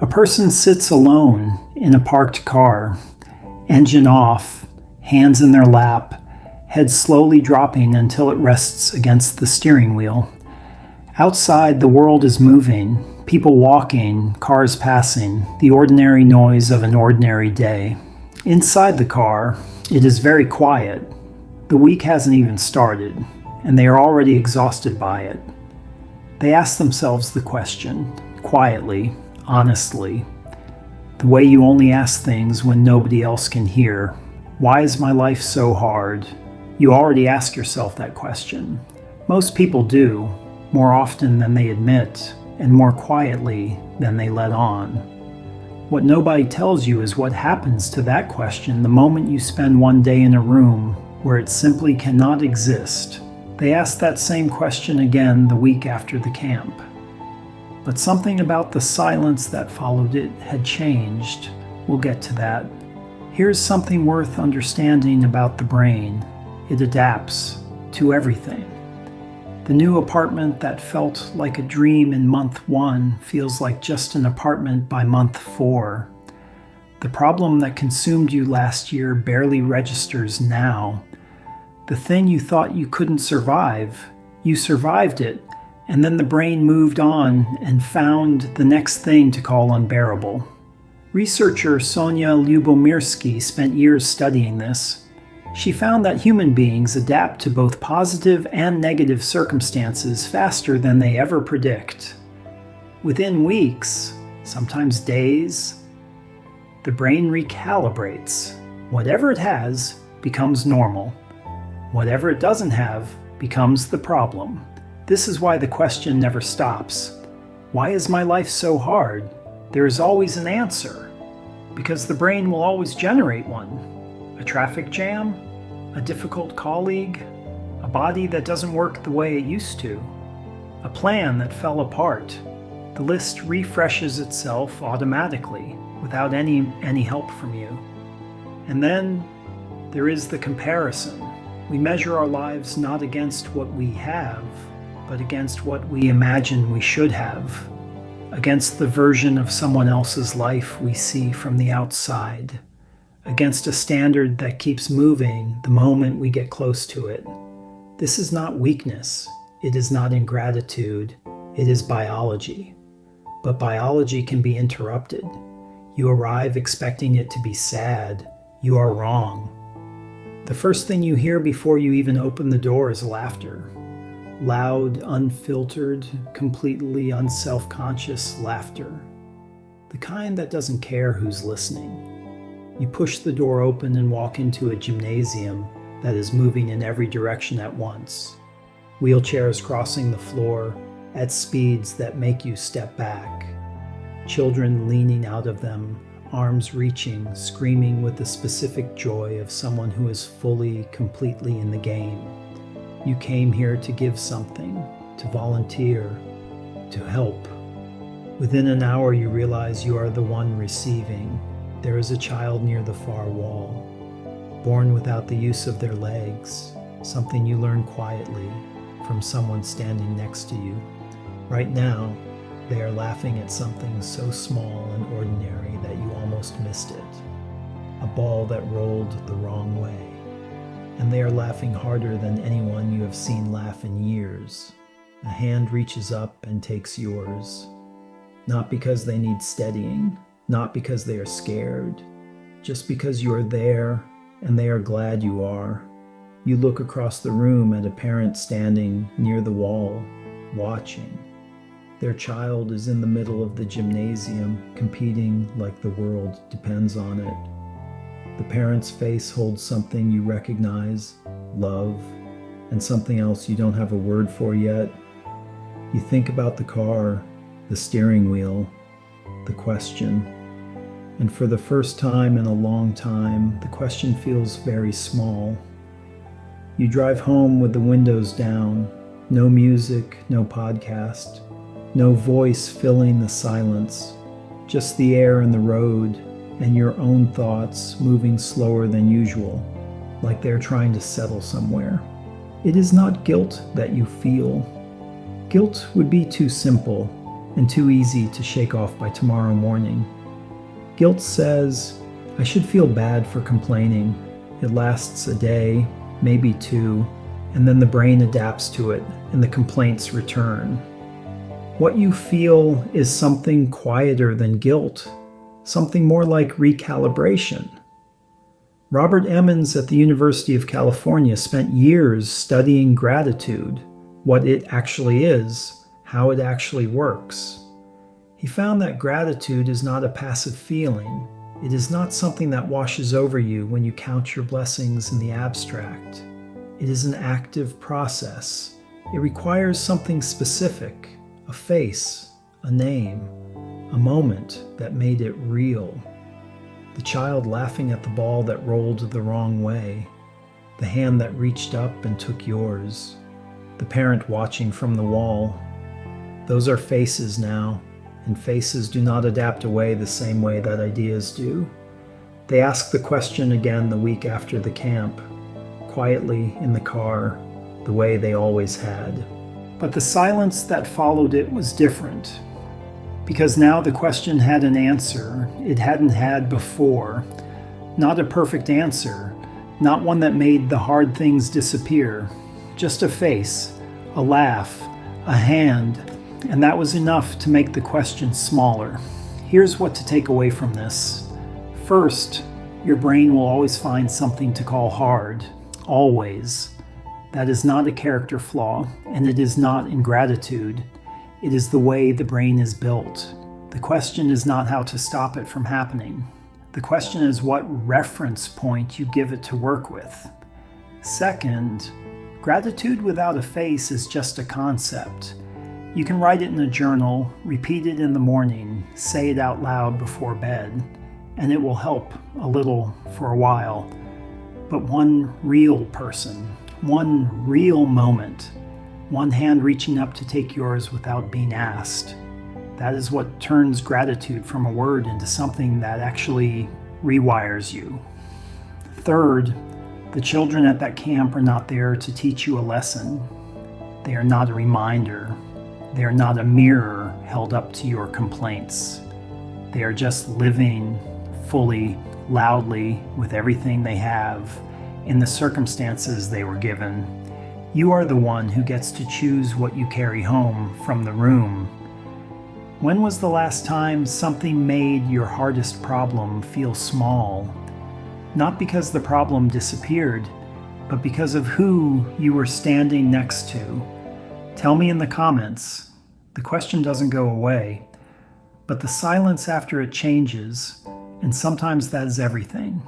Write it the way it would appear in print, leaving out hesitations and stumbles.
A person sits alone in a parked car, engine off, hands in their lap, head slowly dropping until it rests against the steering wheel. Outside, the world is moving, people walking, cars passing, the ordinary noise of an ordinary day. Inside the car, it is very quiet. The week hasn't even started, and they are already exhausted by it. They ask themselves the question, quietly, honestly, the way you only ask things when nobody else can hear. Why is my life so hard? You already ask yourself that question. Most people do, more often than they admit, and more quietly than they let on. What nobody tells you is what happens to that question the moment you spend one day in a room where it simply cannot exist. They ask that same question again the week after the camp. But something about the silence that followed it had changed. We'll get to that. Here's something worth understanding about the brain. It adapts to everything. The new apartment that felt like a dream in month 1 feels like just an apartment by month 4. The problem that consumed you last year barely registers now. The thing you thought you couldn't survive, you survived it, and then the brain moved on and found the next thing to call unbearable. Researcher Sonia Lyubomirsky spent years studying this. She found that human beings adapt to both positive and negative circumstances faster than they ever predict. Within weeks, sometimes days, the brain recalibrates. Whatever it has becomes normal. Whatever it doesn't have becomes the problem. This is why the question never stops. Why is my life so hard? There is always an answer. Because the brain will always generate one. A traffic jam? A difficult colleague? A body that doesn't work the way it used to? A plan that fell apart? The list refreshes itself automatically without any help from you. And then there is the comparison. We measure our lives not against what we have, but against what we imagine we should have, against the version of someone else's life we see from the outside, against a standard that keeps moving the moment we get close to it. This is not weakness. It is not ingratitude. It is biology. But biology can be interrupted. You arrive expecting it to be sad. You are wrong. The first thing you hear before you even open the door is laughter. Loud, unfiltered, completely unself-conscious laughter. The kind that doesn't care who's listening. You push the door open and walk into a gymnasium that is moving in every direction at once. Wheelchairs crossing the floor at speeds that make you step back. Children leaning out of them, arms reaching, screaming with the specific joy of someone who is fully, completely in the game. You came here to give something, to volunteer, to help. Within an hour you realize you are the one receiving. There is a child near the far wall, born without the use of their legs, something you learn quietly from someone standing next to you. Right now, they are laughing at something so small and ordinary that you almost missed it. A ball that rolled the wrong way. And they are laughing harder than anyone you have seen laugh in years. A hand reaches up and takes yours. Not because they need steadying, not because they are scared, just because you are there and they are glad you are. You look across the room at a parent standing near the wall, watching. Their child is in the middle of the gymnasium, competing like the world depends on it. The parent's face holds something you recognize, love, and something else you don't have a word for yet. You think about the car, the steering wheel, the question. And for the first time in a long time, the question feels very small. You drive home with the windows down, no music, no podcast. No voice filling the silence, just the air and the road, and your own thoughts moving slower than usual, like they're trying to settle somewhere. It is not guilt that you feel. Guilt would be too simple. and too easy to shake off by tomorrow morning. Guilt says, I should feel bad for complaining. It lasts a day, maybe two, and then the brain adapts to it and the complaints return. What you feel is something quieter than guilt, something more like recalibration. Robert Emmons at the University of California spent years studying gratitude, what it actually is, how it actually works. He found that gratitude is not a passive feeling. It is not something that washes over you when you count your blessings in the abstract. It is an active process. It requires something specific, a face, a name, a moment that made it real. The child laughing at the ball that rolled the wrong way, the hand that reached up and took yours, the parent watching from the wall. Those are faces now, and faces do not adapt away the same way that ideas do. They ask the question again the week after the camp, quietly in the car, the way they always had. But the silence that followed it was different, because now the question had an answer it hadn't had before. Not a perfect answer, not one that made the hard things disappear, just a face, a laugh, a hand, and that was enough to make the question smaller. Here's what to take away from this. First, your brain will always find something to call hard, always. That is not a character flaw, and it is not ingratitude. It is the way the brain is built. The question is not how to stop it from happening. The question is what reference point you give it to work with. Second, gratitude without a face is just a concept. You can write it in a journal, repeat it in the morning, say it out loud before bed, and it will help a little for a while. But one real person, one real moment, one hand reaching up to take yours without being asked. That is what turns gratitude from a word into something that actually rewires you. Third, the children at that camp are not there to teach you a lesson. They are not a reminder. They are not a mirror held up to your complaints. They are just living fully, loudly, with everything they have, in the circumstances they were given. You are the one who gets to choose what you carry home from the room. When was the last time something made your hardest problem feel small? Not because the problem disappeared, but because of who you were standing next to. Tell me in the comments. The question doesn't go away, but the silence after it changes, and sometimes that is everything.